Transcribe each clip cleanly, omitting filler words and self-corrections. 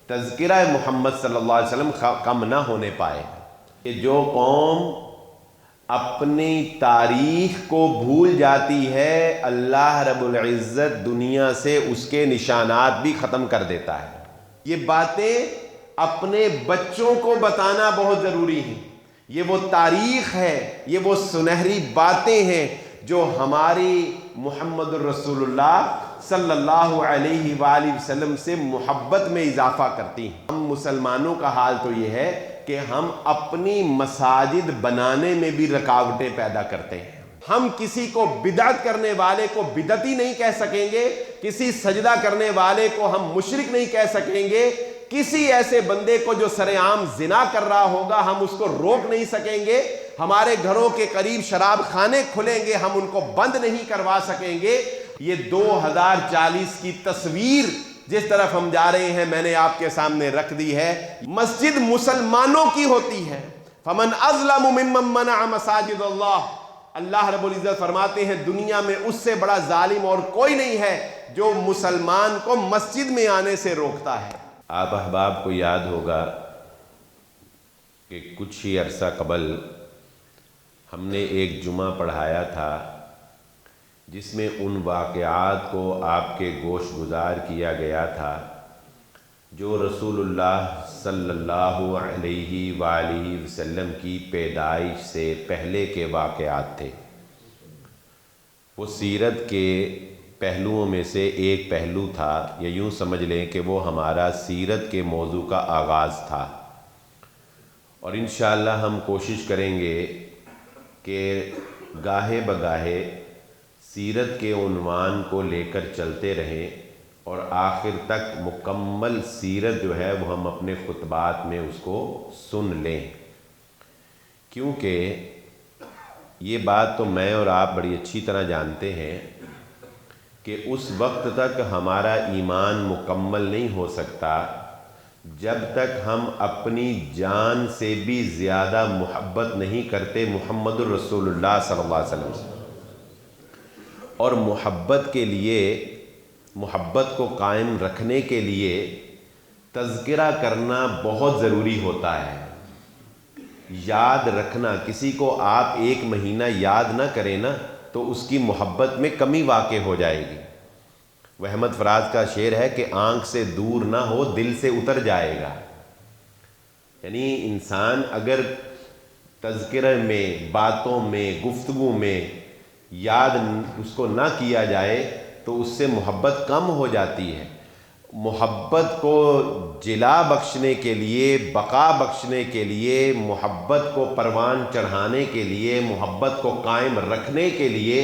تذکرہ محمد صلی اللہ علیہ وسلم کم نہ ہونے پائے کہ جو قوم اپنی تاریخ کو بھول جاتی ہے اللہ رب العزت دنیا سے اس کے نشانات بھی ختم کر دیتا ہے۔ یہ باتیں اپنے بچوں کو بتانا بہت ضروری ہے۔ یہ وہ تاریخ ہے، یہ وہ سنہری باتیں ہیں جو ہماری محمد الرسول اللہ صلی اللہ علیہ وآلہ وسلم سے محبت میں اضافہ کرتی ہیں۔ ہم مسلمانوں کا حال تو یہ ہے کہ ہم اپنی مساجد بنانے میں بھی رکاوٹیں پیدا کرتے ہیں۔ ہم کسی کو بدعت کرنے والے کو بدعتی نہیں کہہ سکیں گے، کسی سجدہ کرنے والے کو ہم مشرک نہیں کہہ سکیں گے، کسی ایسے بندے کو جو سر عام زنا کر رہا ہوگا ہم اس کو روک نہیں سکیں گے، ہمارے گھروں کے قریب شراب خانے کھلیں گے ہم ان کو بند نہیں کروا سکیں گے۔ یہ 2040 کی تصویر جس طرف ہم جا رہے ہیں میں نے آپ کے سامنے رکھ دی ہے، مسجد مسلمانوں کی ہوتی ہے۔ فمن اظلم ممن منع مساجد اللہ، اللہ رب العزت فرماتے ہیں دنیا میں اس سے بڑا ظالم اور کوئی نہیں ہے جو مسلمان کو مسجد میں آنے سے روکتا ہے۔ آپ احباب کو یاد ہوگا کہ کچھ ہی عرصہ قبل ہم نے ایک جمعہ پڑھایا تھا جس میں ان واقعات کو آپ کے گوش گزار کیا گیا تھا جو رسول اللہ صلی اللہ علیہ وآلہ وسلم کی پیدائش سے پہلے کے واقعات تھے۔ وہ سیرت کے پہلوؤں میں سے ایک پہلو تھا، یا یوں سمجھ لیں کہ وہ ہمارا سیرت کے موضوع کا آغاز تھا، اور انشاءاللہ ہم کوشش کریں گے کہ گاہے بگاہے سیرت کے عنوان کو لے کر چلتے رہیں اور آخر تک مکمل سیرت جو ہے وہ ہم اپنے خطبات میں اس کو سن لیں، کیونکہ یہ بات تو میں اور آپ بڑی اچھی طرح جانتے ہیں کہ اس وقت تک ہمارا ایمان مکمل نہیں ہو سکتا جب تک ہم اپنی جان سے بھی زیادہ محبت نہیں کرتے محمد الرسول اللہ صلی اللہ علیہ وسلم سے۔ اور محبت کے لیے، محبت کو قائم رکھنے کے لیے تذکرہ کرنا بہت ضروری ہوتا ہے۔ یاد رکھنا، کسی کو آپ ایک مہینہ یاد نہ کریں نا تو اس کی محبت میں کمی واقع ہو جائے گی۔ وہ احمد فراز کا شعر ہے کہ آنکھ سے دور نہ ہو دل سے اتر جائے گا۔ یعنی انسان اگر تذکرہ میں، باتوں میں، گفتگو میں یاد اس کو نہ کیا جائے تو اس سے محبت کم ہو جاتی ہے۔ محبت کو جلا بخشنے کے لیے، بقا بخشنے کے لیے، محبت کو پروان چڑھانے کے لیے، محبت کو قائم رکھنے کے لیے،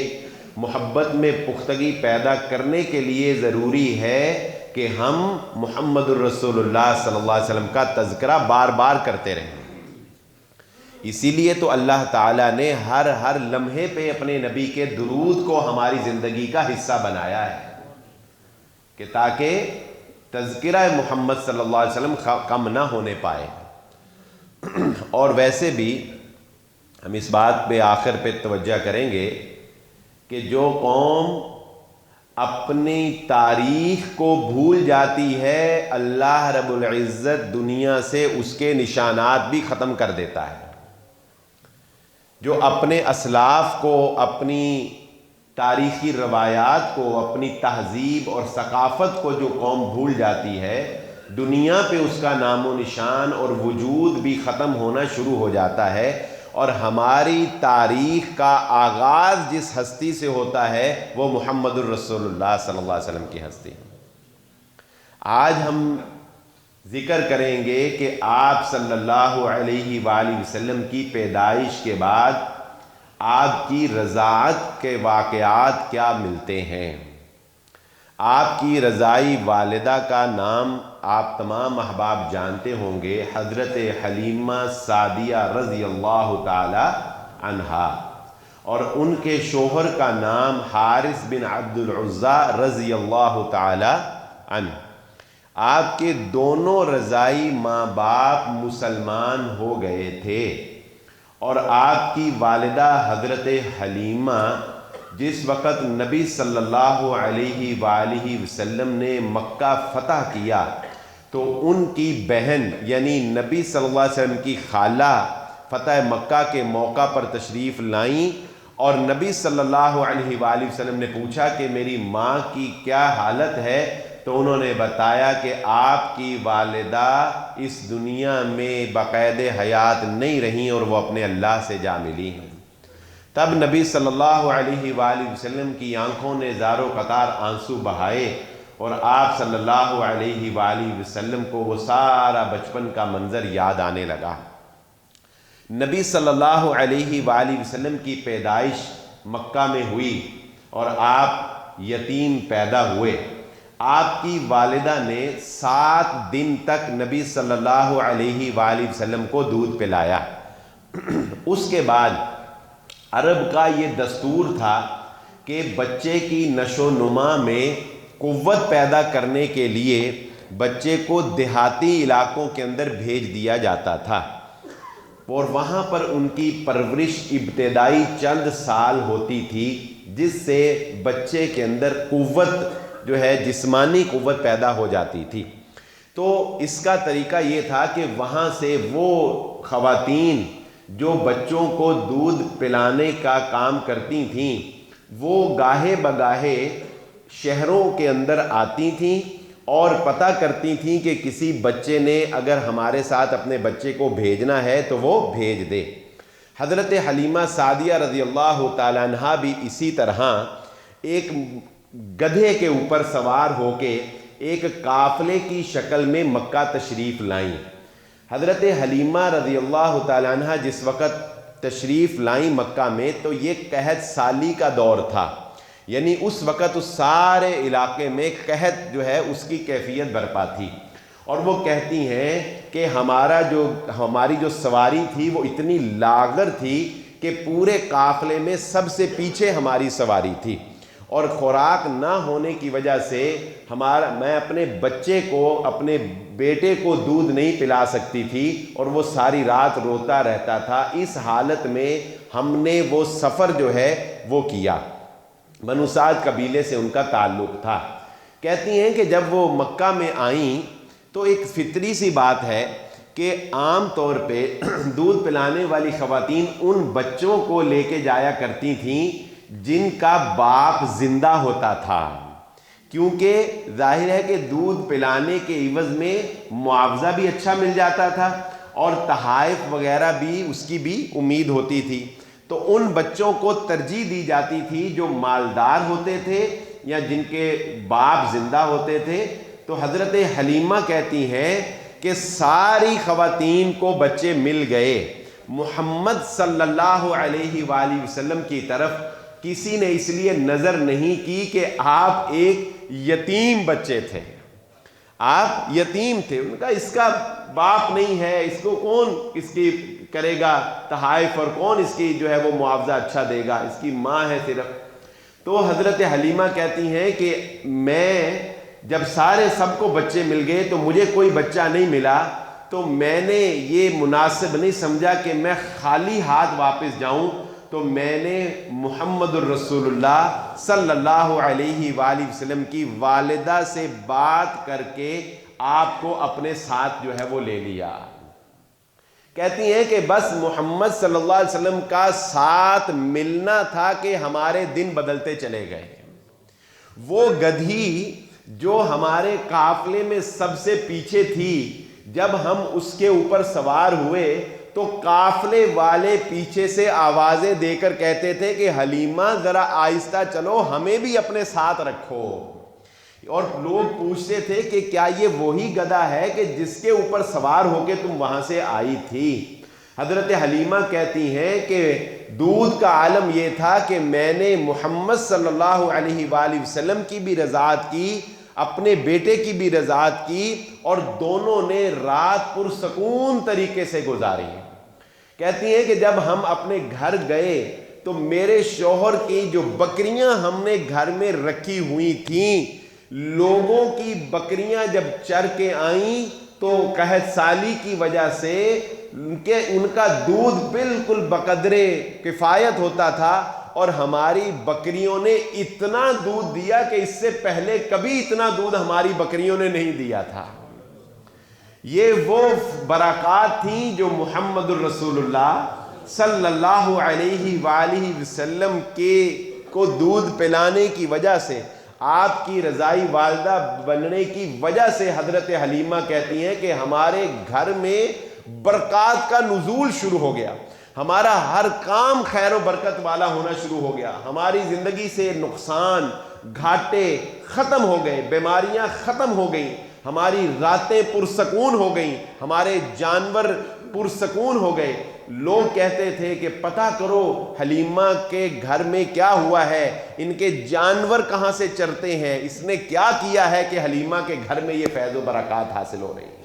محبت میں پختگی پیدا کرنے کے لیے ضروری ہے کہ ہم محمد الرسول اللہ صلی اللہ علیہ وسلم کا تذکرہ بار بار کرتے رہیں۔ اسی لیے تو اللہ تعالیٰ نے ہر لمحے پہ اپنے نبی کے درود کو ہماری زندگی کا حصہ بنایا ہے کہ تاکہ تذکرہ محمد صلی اللہ علیہ وسلم کم نہ ہونے پائے۔ اور ویسے بھی ہم اس بات پہ آخر پہ توجہ کریں گے کہ جو قوم اپنی تاریخ کو بھول جاتی ہے اللہ رب العزت دنیا سے اس کے نشانات بھی ختم کر دیتا ہے۔ جو اپنے اسلاف کو، اپنی تاریخی روایات کو، اپنی تہذیب اور ثقافت کو جو قوم بھول جاتی ہے دنیا پہ اس کا نام و نشان اور وجود بھی ختم ہونا شروع ہو جاتا ہے۔ اور ہماری تاریخ کا آغاز جس ہستی سے ہوتا ہے وہ محمد الرسول اللہ صلی اللہ علیہ وسلم کی ہستی ہے۔ آج ہم ذکر کریں گے کہ آپ صلی اللہ علیہ وآلہ وسلم کی پیدائش کے بعد آپ کی رضاعت کے واقعات کیا ملتے ہیں۔ آپ کی رضائی والدہ کا نام آپ تمام احباب جانتے ہوں گے، حضرت حلیمہ سعدیہ رضی اللہ تعالی عنہا، اور ان کے شوہر کا نام حارث بن عبد العزیٰ رضی اللہ تعالی عنہ۔ آپ کے دونوں رضائی ماں باپ مسلمان ہو گئے تھے، اور آپ کی والدہ حضرت حلیمہ جس وقت نبی صلی اللہ علیہ وآلہ وسلم نے مکہ فتح کیا تو ان کی بہن یعنی نبی صلی اللہ علیہ وسلم کی خالہ فتح مکہ کے موقع پر تشریف لائیں اور نبی صلی اللہ علیہ وآلہ وسلم نے پوچھا کہ میری ماں کی کیا حالت ہے، تو انہوں نے بتایا کہ آپ کی والدہ اس دنیا میں بقید حیات نہیں رہیں اور وہ اپنے اللہ سے جا ملی ہیں۔ تب نبی صلی اللہ علیہ وآلہ وسلم کی آنکھوں نے زار و قطار آنسو بہائے اور آپ صلی اللہ علیہ وآلہ وسلم کو وہ سارا بچپن کا منظر یاد آنے لگا۔ نبی صلی اللہ علیہ وآلہ وسلم کی پیدائش مکہ میں ہوئی اور آپ یتیم پیدا ہوئے۔ آپ کی والدہ نے 7 دن تک نبی صلی اللہ علیہ وآلہ وسلم کو دودھ پلایا۔ اس کے بعد عرب کا یہ دستور تھا کہ بچے کی نشو و نما میں قوت پیدا کرنے کے لیے بچے کو دیہاتی علاقوں کے اندر بھیج دیا جاتا تھا اور وہاں پر ان کی پرورش ابتدائی چند سال ہوتی تھی، جس سے بچے کے اندر قوت جو ہے جسمانی قوت پیدا ہو جاتی تھی۔ تو اس کا طریقہ یہ تھا کہ وہاں سے وہ خواتین جو بچوں کو دودھ پلانے کا کام کرتی تھیں وہ گاہے بگاہے شہروں کے اندر آتی تھیں اور پتہ کرتی تھیں کہ کسی بچے نے اگر ہمارے ساتھ اپنے بچے کو بھیجنا ہے تو وہ بھیج دے۔ حضرت حلیمہ سعدیہ رضی اللہ تعالیٰ عنہا بھی اسی طرح ایک گدھے کے اوپر سوار ہو کے ایک قافلے کی شکل میں مکہ تشریف لائیں۔ حضرت حلیمہ رضی اللہ تعالیٰ عنہ جس وقت تشریف لائیں مکہ میں تو یہ قحط سالی کا دور تھا، یعنی اس وقت اس سارے علاقے میں قحط جو ہے اس کی کیفیت برپا تھی، اور وہ کہتی ہیں کہ ہماری جو سواری تھی وہ اتنی لاغر تھی کہ پورے قافلے میں سب سے پیچھے ہماری سواری تھی، اور خوراک نہ ہونے کی وجہ سے میں اپنے بچے کو اپنے بیٹے کو دودھ نہیں پلا سکتی تھی اور وہ ساری رات روتا رہتا تھا۔ اس حالت میں ہم نے وہ سفر جو ہے وہ کیا۔ بنو سعد قبیلے سے ان کا تعلق تھا۔ کہتی ہیں کہ جب وہ مکہ میں آئیں تو ایک فطری سی بات ہے کہ عام طور پہ دودھ پلانے والی خواتین ان بچوں کو لے کے جایا کرتی تھیں جن کا باپ زندہ ہوتا تھا، کیونکہ ظاہر ہے کہ دودھ پلانے کے عوض میں معاوضہ بھی اچھا مل جاتا تھا اور تحائف وغیرہ بھی اس کی بھی امید ہوتی تھی۔ تو ان بچوں کو ترجیح دی جاتی تھی جو مالدار ہوتے تھے یا جن کے باپ زندہ ہوتے تھے۔ تو حضرت حلیمہ کہتی ہیں کہ ساری خواتین کو بچے مل گئے، محمد صلی اللہ علیہ وآلہ وسلم کی طرف کسی نے اس لیے نظر نہیں کی کہ آپ ایک یتیم بچے تھے، آپ یتیم تھے۔ ان کا اس کا باپ نہیں ہے، اس کو کون اس کی کرے گا تحائف اور کون اس کی جو ہے وہ معاوضہ اچھا دے گا، اس کی ماں ہے صرف۔ تو حضرت حلیمہ کہتی ہیں کہ میں جب سب کو بچے مل گئے تو مجھے کوئی بچہ نہیں ملا، تو میں نے یہ مناسب نہیں سمجھا کہ میں خالی ہاتھ واپس جاؤں، تو میں نے محمد الرسول اللہ صلی اللہ علیہ وآلہ وسلم کی والدہ سے بات کر کے آپ کو اپنے ساتھ جو ہے وہ لے لیا۔ کہتی ہیں کہ بس محمد صلی اللہ علیہ وسلم کا ساتھ ملنا تھا کہ ہمارے دن بدلتے چلے گئے۔ وہ گدھی جو ہمارے قافلے میں سب سے پیچھے تھی، جب ہم اس کے اوپر سوار ہوئے تو قافلے والے پیچھے سے آوازیں دے کر کہتے تھے کہ حلیمہ ذرا آہستہ چلو، ہمیں بھی اپنے ساتھ رکھو، اور لوگ پوچھتے تھے کہ کیا یہ وہی گدھا ہے کہ جس کے اوپر سوار ہو کے تم وہاں سے آئی تھی؟ حضرت حلیمہ کہتی ہیں کہ دودھ کا عالم یہ تھا کہ میں نے محمد صلی اللہ علیہ وآلہ وسلم کی بھی رضاعت کی، اپنے بیٹے کی بھی رضاعت کی، اور دونوں نے رات پرسکون طریقے سے گزاری۔ کہتی ہیں کہ جب ہم اپنے گھر گئے تو میرے شوہر کی جو بکریاں ہم نے گھر میں رکھی ہوئی تھیں، لوگوں کی بکریاں جب چر کے آئیں تو قحط سالی کی وجہ سے ان کا دودھ بالکل بقدرے کفایت ہوتا تھا، اور ہماری بکریوں نے اتنا دودھ دیا کہ اس سے پہلے کبھی اتنا دودھ ہماری بکریوں نے نہیں دیا تھا۔ یہ وہ برکات تھیں جو محمد الرسول اللہ صلی اللہ علیہ وآلہ وسلم کو دودھ پلانے کی وجہ سے، آپ کی رضائی والدہ بننے کی وجہ سے حضرت حلیمہ کہتی ہیں کہ ہمارے گھر میں برکات کا نزول شروع ہو گیا، ہمارا ہر کام خیر و برکت والا ہونا شروع ہو گیا، ہماری زندگی سے نقصان گھاٹے ختم ہو گئے، بیماریاں ختم ہو گئیں، ہماری راتیں پرسکون ہو گئیں، ہمارے جانور پرسکون ہو گئے۔ لوگ کہتے تھے کہ پتہ کرو حلیمہ کے گھر میں کیا ہوا ہے، ان کے جانور کہاں سے چرتے ہیں، اس نے کیا کیا ہے کہ حلیمہ کے گھر میں یہ فیض و برکات حاصل ہو رہی ہیں۔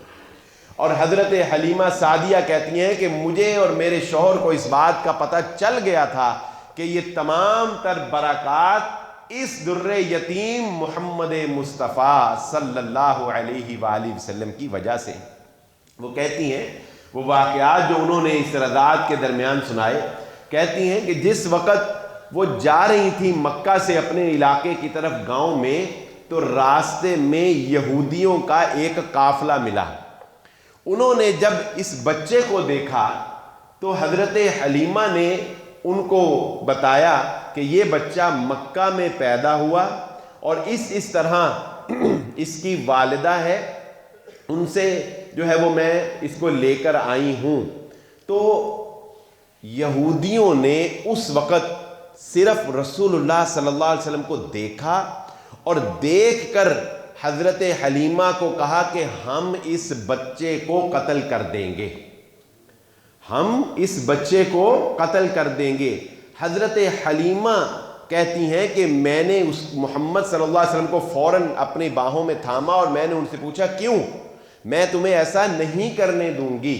اور حضرت حلیمہ سعدیہ کہتی ہیں کہ مجھے اور میرے شوہر کو اس بات کا پتہ چل گیا تھا کہ یہ تمام تر برکات اس در یتیم محمد مصطفیٰ صلی اللہ علیہ وآلہ وسلم کی وجہ سے۔ وہ کہتی ہیں وہ واقعات جو انہوں نے اس رضاعت کے درمیان سنائے، کہتی ہیں کہ جس وقت وہ جا رہی تھی مکہ سے اپنے علاقے کی طرف گاؤں میں، تو راستے میں یہودیوں کا ایک قافلہ ملا۔ انہوں نے جب اس بچے کو دیکھا تو حضرت حلیمہ نے ان کو بتایا کہ یہ بچہ مکہ میں پیدا ہوا اور اس طرح اس کی والدہ ہے، ان سے جو ہے وہ میں اس کو لے کر آئی ہوں۔ تو یہودیوں نے اس وقت صرف رسول اللہ صلی اللہ علیہ وسلم کو دیکھا اور دیکھ کر حضرت حلیمہ کو کہا کہ ہم اس بچے کو قتل کر دیں گے، ہم اس بچے کو قتل کر دیں گے۔ حضرت حلیمہ کہتی ہیں کہ میں نے اس محمد صلی اللہ علیہ وسلم کو فوراً اپنی باہوں میں تھاما اور میں نے ان سے پوچھا کیوں، میں تمہیں ایسا نہیں کرنے دوں گی۔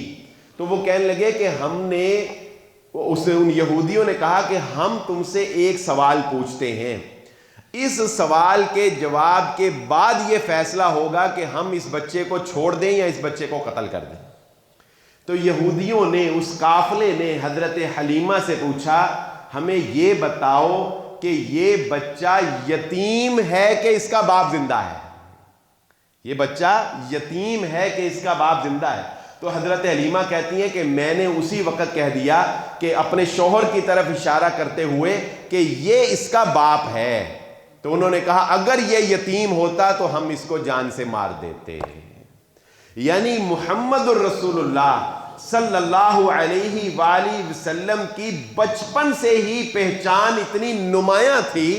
تو وہ کہنے لگے کہ ہم نے ان یہودیوں نے کہا کہ ہم تم سے ایک سوال پوچھتے ہیں، اس سوال کے جواب کے بعد یہ فیصلہ ہوگا کہ ہم اس بچے کو چھوڑ دیں یا اس بچے کو قتل کر دیں۔ تو یہودیوں نے، اس قافلے نے حضرت حلیمہ سے پوچھا ہمیں یہ بتاؤ کہ یہ بچہ یتیم ہے کہ اس کا باپ زندہ ہے، یہ بچہ یتیم ہے کہ اس کا باپ زندہ ہے۔ تو حضرت حلیمہ کہتی ہیں کہ میں نے اسی وقت کہہ دیا کہ اپنے شوہر کی طرف اشارہ کرتے ہوئے کہ یہ اس کا باپ ہے۔ تو انہوں نے کہا اگر یہ یتیم ہوتا تو ہم اس کو جان سے مار دیتے۔ یعنی محمد الرسول اللہ صلی اللہ علیہ وآلہ وسلم کی بچپن سے ہی پہچان اتنی نمایاں تھی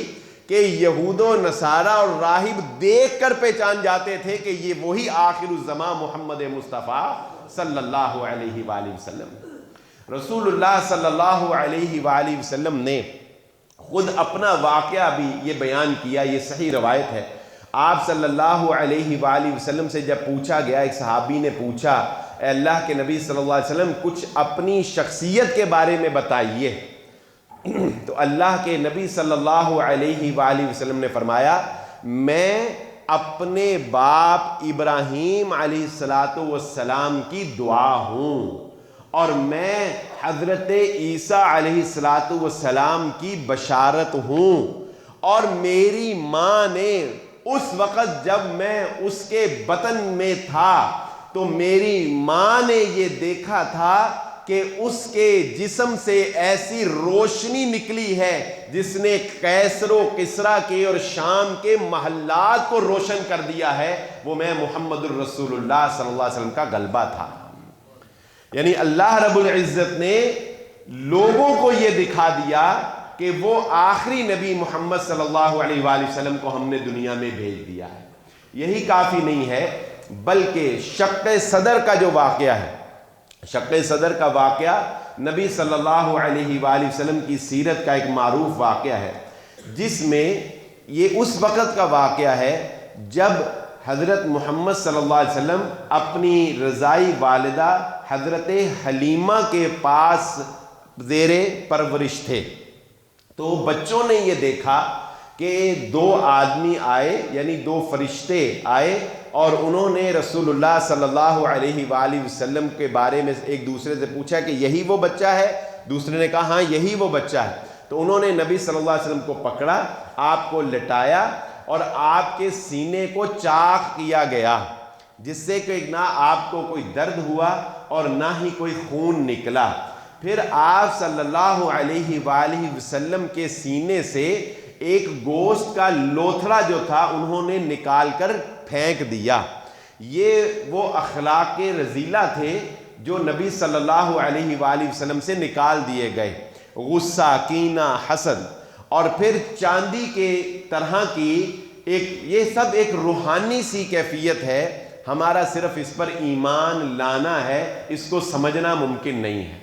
کہ یہود و نصارہ اور راہب دیکھ کر پہچان جاتے تھے کہ یہ وہی آخر الزمان محمد مصطفیٰ صلی اللہ علیہ وآلہ وسلم۔ رسول اللہ صلی اللہ علیہ وآلہ وسلم نے خود اپنا واقعہ بھی یہ بیان کیا، یہ صحیح روایت ہے۔ آپ صلی اللہ علیہ وآلہ وسلم سے جب پوچھا گیا، ایک صحابی نے پوچھا اے اللہ کے نبی صلی اللہ علیہ وسلم کچھ اپنی شخصیت کے بارے میں بتائیے، تو اللہ کے نبی صلی اللہ علیہ وآلہ وسلم نے فرمایا میں اپنے باپ ابراہیم علیہ السلام کی دعا ہوں اور میں حضرت عیسیٰ علیہ السلام کی بشارت ہوں، اور میری ماں نے اس وقت جب میں اس کے بطن میں تھا تو میری ماں نے یہ دیکھا تھا کہ اس کے جسم سے ایسی روشنی نکلی ہے جس نے قیصر و کسریٰ کے اور شام کے محلات کو روشن کر دیا ہے، وہ میں محمد الرسول اللہ صلی اللہ علیہ وسلم کا غلبہ تھا۔ یعنی اللہ رب العزت نے لوگوں کو یہ دکھا دیا کہ وہ آخری نبی محمد صلی اللہ علیہ وآلہ وسلم کو ہم نے دنیا میں بھیج دیا ہے۔ یہی کافی نہیں ہے بلکہ شق صدر کا جو واقعہ ہے، شق صدر کا واقعہ نبی صلی اللہ علیہ وآلہ وسلم کی سیرت کا ایک معروف واقعہ ہے، جس میں یہ اس وقت کا واقعہ ہے جب حضرت محمد صلی اللہ علیہ وسلم اپنی رضائی والدہ حضرت حلیمہ کے پاس زیر پرورش تھے۔ تو بچوں نے یہ دیکھا کہ دو آدمی آئے، یعنی دو فرشتے آئے اور انہوں نے رسول اللہ صلی اللہ علیہ وآلہ وسلم کے بارے میں ایک دوسرے سے پوچھا کہ یہی وہ بچہ ہے؟ دوسرے نے کہا ہاں یہی وہ بچہ ہے۔ تو انہوں نے نبی صلی اللہ علیہ وسلم کو پکڑا، آپ کو لٹایا اور آپ کے سینے کو چاک کیا گیا جس سے کہ نہ آپ کو کوئی درد ہوا اور نہ ہی کوئی خون نکلا۔ پھر آپ صلی اللہ علیہ وآلہ وسلم کے سینے سے ایک گوشت کا لوتھڑا جو تھا انہوں نے نکال کر پھینک دیا۔ یہ وہ اخلاق رذیلہ تھے جو نبی صلی اللہ علیہ وآلہ وسلم سے نکال دیے گئے۔ غصہ، کینہ، حسد، اور پھر چاندی کے طرح کی یہ سب ایک روحانی سی کیفیت ہے، ہمارا صرف اس پر ایمان لانا ہے، اس کو سمجھنا ممکن نہیں ہے۔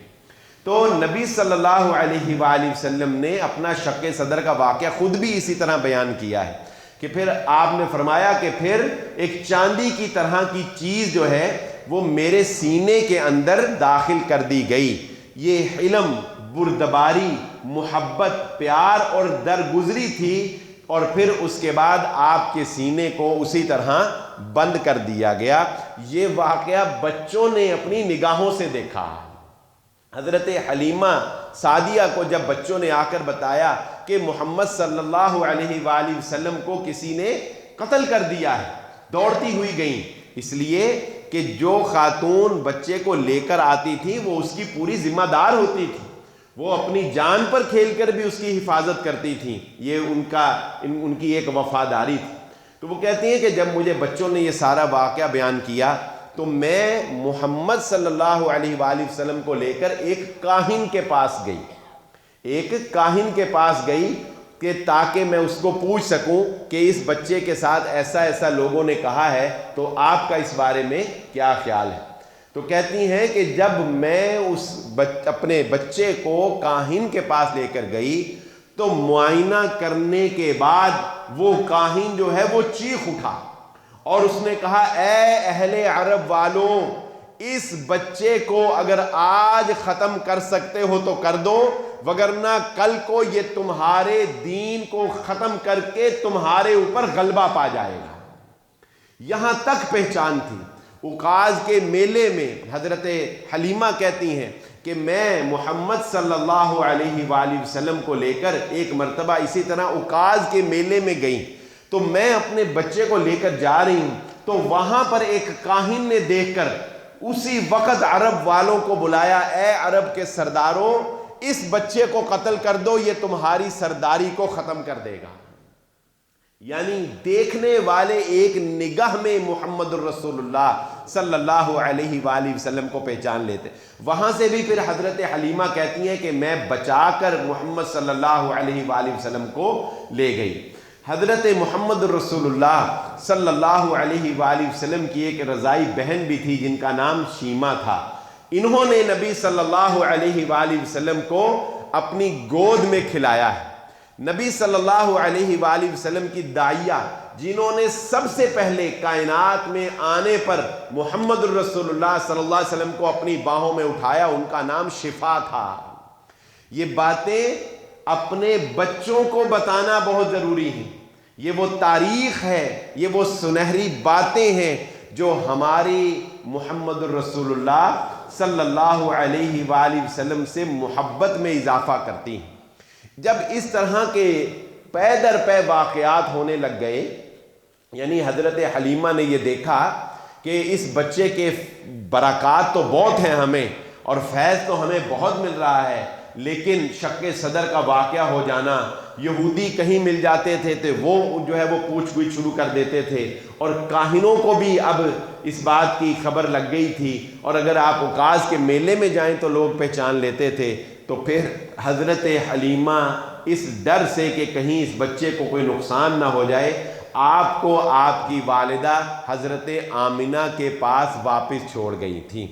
تو نبی صلی اللہ علیہ وآلہ وسلم نے اپنا شق صدر کا واقعہ خود بھی اسی طرح بیان کیا ہے کہ پھر آپ نے فرمایا کہ پھر ایک چاندی کی طرح کی چیز جو ہے وہ میرے سینے کے اندر داخل کر دی گئی۔ یہ علم، بردباری، محبت، پیار اور درگزری تھی، اور پھر اس کے بعد آپ کے سینے کو اسی طرح بند کر دیا گیا۔ یہ واقعہ بچوں نے اپنی نگاہوں سے دیکھا۔ حضرت حلیمہ سعدیہ کو جب بچوں نے آ کر بتایا کہ محمد صلی اللہ علیہ وآلہ وسلم کو کسی نے قتل کر دیا ہے، دوڑتی ہوئی گئیں، اس لیے کہ جو خاتون بچے کو لے کر آتی تھی وہ اس کی پوری ذمہ دار ہوتی تھی، وہ اپنی جان پر کھیل کر بھی اس کی حفاظت کرتی تھیں، یہ ان کی ایک وفاداری تھی۔ تو وہ کہتی ہیں کہ جب مجھے بچوں نے یہ سارا واقعہ بیان کیا تو میں محمد صلی اللہ علیہ وآلہ وسلم کو لے کر ایک کاہن کے پاس گئی کہ تاکہ میں اس کو پوچھ سکوں کہ اس بچے کے ساتھ ایسا ایسا لوگوں نے کہا ہے، تو آپ کا اس بارے میں کیا خیال ہے؟ تو کہتی ہیں کہ جب میں اپنے بچے کو کاہن کے پاس لے کر گئی تو معائنہ کرنے کے بعد وہ کاہن جو ہے وہ چیخ اٹھا اور اس نے کہا، اے اہل عرب والوں، اس بچے کو اگر آج ختم کر سکتے ہو تو کر دو، وگرنہ کل کو یہ تمہارے دین کو ختم کر کے تمہارے اوپر غلبہ پا جائے گا۔ یہاں تک پہچان تھی۔ عکاظ کے میلے میں حضرت حلیمہ کہتی ہیں کہ میں محمد صلی اللہ علیہ وآلہ وسلم کو لے کر ایک مرتبہ اسی طرح عکاظ کے میلے میں گئی، تو میں اپنے بچے کو لے کر جا رہی ہوں تو وہاں پر ایک کاہن نے دیکھ کر اسی وقت عرب والوں کو بلایا، اے عرب کے سرداروں، اس بچے کو قتل کر دو، یہ تمہاری سرداری کو ختم کر دے گا۔ یعنی دیکھنے والے ایک نگاہ میں محمد الرسول اللہ صلی اللہ علیہ وآلہ وسلم کو پہچان لیتے۔ وہاں سے بھی پھر حضرت حلیمہ کہتی ہیں کہ میں بچا کر محمد صلی اللہ علیہ وآلہ وسلم کو لے گئی۔ حضرت محمد الرسول اللہ صلی اللہ علیہ وآلہ وسلم کی ایک رضائی بہن بھی تھی جن کا نام شیمہ تھا۔ انہوں نے نبی صلی اللہ علیہ وآلہ وسلم کو اپنی گود میں کھلایا ہے۔ نبی صلی اللہ علیہ وآلہ وسلم کی داعیہ جنہوں نے سب سے پہلے کائنات میں آنے پر محمد الرسول اللہ صلی اللہ علیہ وسلم کو اپنی باہوں میں اٹھایا، ان کا نام شفا تھا۔ یہ باتیں اپنے بچوں کو بتانا بہت ضروری ہے۔ یہ وہ تاریخ ہے، یہ وہ سنہری باتیں ہیں جو ہماری محمد الرسول اللہ صلی اللہ علیہ وآلہ وسلم سے محبت میں اضافہ کرتی ہیں۔ جب اس طرح کے پے در پے واقعات ہونے لگ گئے، یعنی حضرت حلیمہ نے یہ دیکھا کہ اس بچے کے برکات تو بہت ہیں ہمیں اور فیض تو ہمیں بہت مل رہا ہے، لیکن شق صدر کا واقعہ ہو جانا، یہودی کہیں مل جاتے تھے تو وہ جو ہے وہ پوچھ گچھ شروع کر دیتے تھے، اور کاہنوں کو بھی اب اس بات کی خبر لگ گئی تھی، اور اگر آپ عکاظ کے میلے میں جائیں تو لوگ پہچان لیتے تھے۔ تو پھر حضرت حلیمہ اس ڈر سے کہ کہیں اس بچے کو کوئی نقصان نہ ہو جائے، آپ کو آپ کی والدہ حضرت آمنہ کے پاس واپس چھوڑ گئی تھی،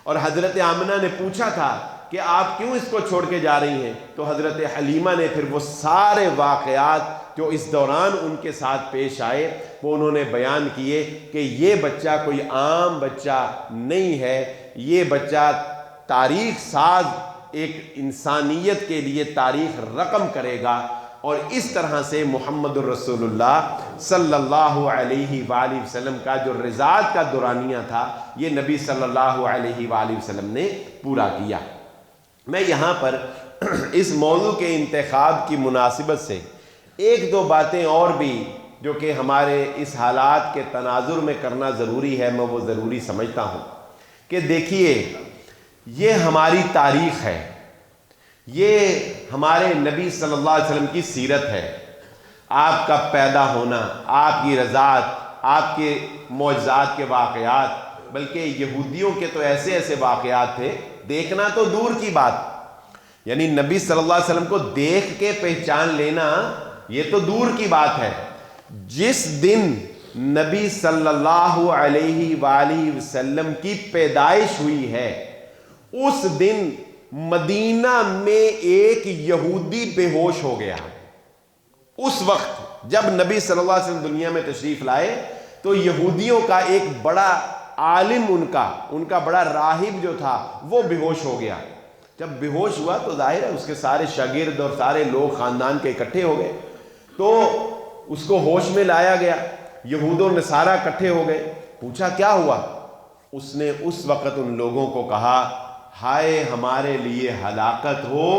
اور حضرت آمنہ نے پوچھا تھا کہ آپ کیوں اس کو چھوڑ کے جا رہی ہیں؟ تو حضرت حلیمہ نے پھر وہ سارے واقعات جو اس دوران ان کے ساتھ پیش آئے وہ انہوں نے بیان کیے کہ یہ بچہ کوئی عام بچہ نہیں ہے، یہ بچہ تاریخ ساز ایک انسانیت کے لیے تاریخ رقم کرے گا، اور اس طرح سے محمد الرسول اللہ صلی اللہ علیہ وآلہ وسلم کا جو رضاعت کا دورانیہ تھا یہ نبی صلی اللہ علیہ وآلہ وسلم نے پورا کیا۔ میں یہاں پر اس موضوع کے انتخاب کی مناسبت سے ایک دو باتیں اور بھی جو کہ ہمارے اس حالات کے تناظر میں کرنا ضروری ہے، میں وہ ضروری سمجھتا ہوں کہ دیکھیے یہ ہماری تاریخ ہے، یہ ہمارے نبی صلی اللہ علیہ وسلم کی سیرت ہے، آپ کا پیدا ہونا، آپ کی رضاعت، آپ کے معجزات کے واقعات، بلکہ یہودیوں کے تو ایسے ایسے واقعات تھے دیکھنا تو دور کی بات، یعنی نبی صلی اللہ علیہ وسلم کو دیکھ کے پہچان لینا یہ تو دور کی بات ہے۔ جس دن نبی صلی اللہ علیہ وآلہ وسلم کی پیدائش ہوئی ہے اس دن مدینہ میں ایک یہودی بے ہوش ہو گیا۔ اس وقت جب نبی صلی اللہ علیہ وسلم دنیا میں تشریف لائے تو یہودیوں کا ایک بڑا عالم ان کا بڑا راہب جو تھا وہ بے ہوش ہو گیا۔ جب بے ہوش ہوا تو ظاہر ہے اس کے سارے شاگرد اور سارے لوگ خاندان کے اکٹھے ہو گئے، تو اس کو ہوش میں لایا گیا، یہود و نصارہ اکٹھے ہو گئے، پوچھا کیا ہوا؟ اس نے اس وقت ان لوگوں کو کہا ہائے ہمارے لیے ہلاکت ہو،